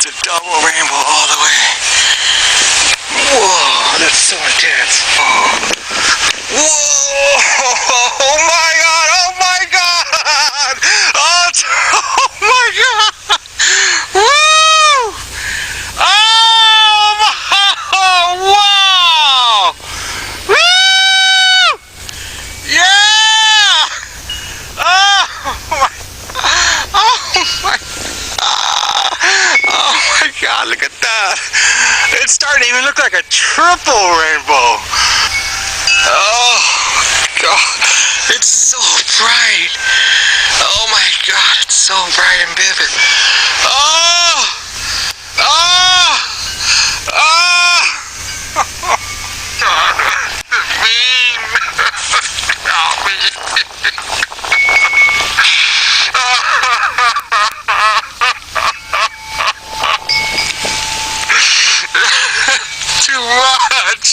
It's a double rainbow all the way. Whoa, that's so intense. Whoa! Oh my God! Oh my God! Oh, my God! Woo! Oh my! Wow! Woo! Yeah! Oh my! Oh my! Oh my God! Look at that! It's starting to even look like a triple rainbow. Oh God! It's so bright. Oh my God! It's so bright and vivid. Oh! Oh! Oh! Mean. Oh, mean. Too much.